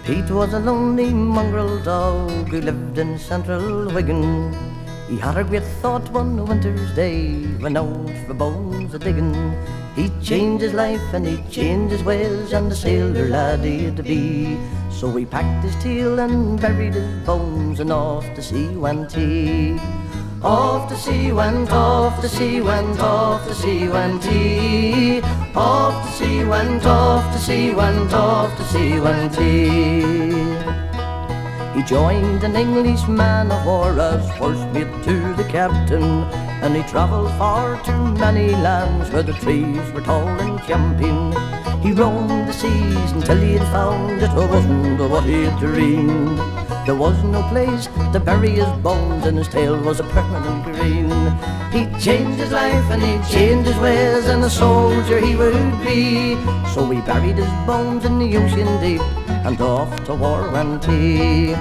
Pete was a lonely mongrel dog who lived in central Wigan. He had a great thought one winter's day, when out for bones a-digging. He changed his life and he changed his ways, and a sailor lad he'd be. So he packed his tail and buried his bones, and off to sea went he. Off to sea went, off to sea went, off to sea went he. Off to sea went, off to sea went, off to sea went he. He joined an English man of war as first mate to the captain, and he travelled far to many lands where the trees were tall and champion. He roamed the seas until he had found it wasn't what he had dreamed. There was no place to bury his bones, and his tail was a permanent green. He changed his life and he changed his ways, and a soldier he would be. So he buried his bones in the ocean deep, and off to war went he.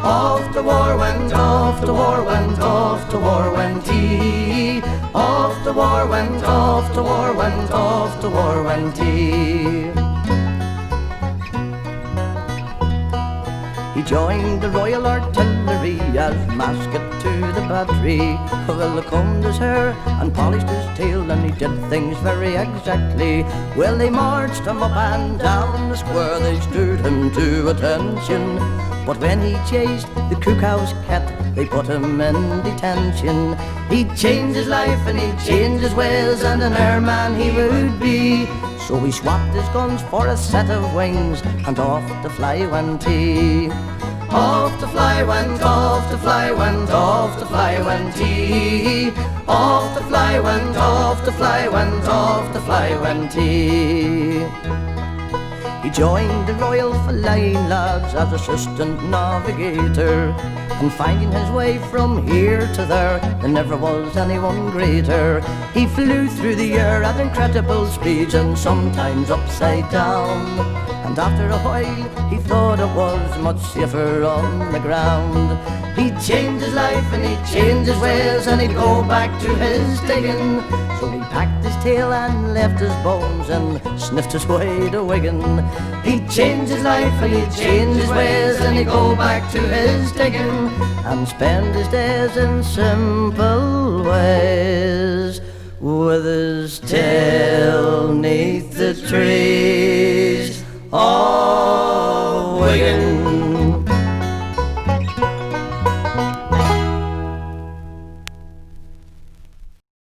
Off to war went, off to war went, off to war went he. Off to war went, off to war went, off to war went he. He joined the Royal Artillery as mascot to the battery. Well, they combed his hair and polished his tail, and he did things very exactly. Well, they marched him up and down the square, they stirred him to attention. But when he chased the cookhouse cat, they put him in detention. He changed his life and he changed his ways, and an airman he would be. So he swapped his guns for a set of wings, and off to fly went he. Off to fly went, off to fly went, off to fly went he. Off to fly went, off to fly went, off to fly went he. He joined the Royal Flying Lads as assistant navigator, and finding his way from here to there never was anyone greater. He flew through the air at incredible speeds, and sometimes upside down. And after a while he thought it was much safer on the ground. He changed his life and he changed his ways, and he'd go back to his digging. So he packed his tail and left his bones, and sniffed his way to Wigan. He changed his life and he changed his ways, and he'd go back to his digging, and spend his days in simple ways.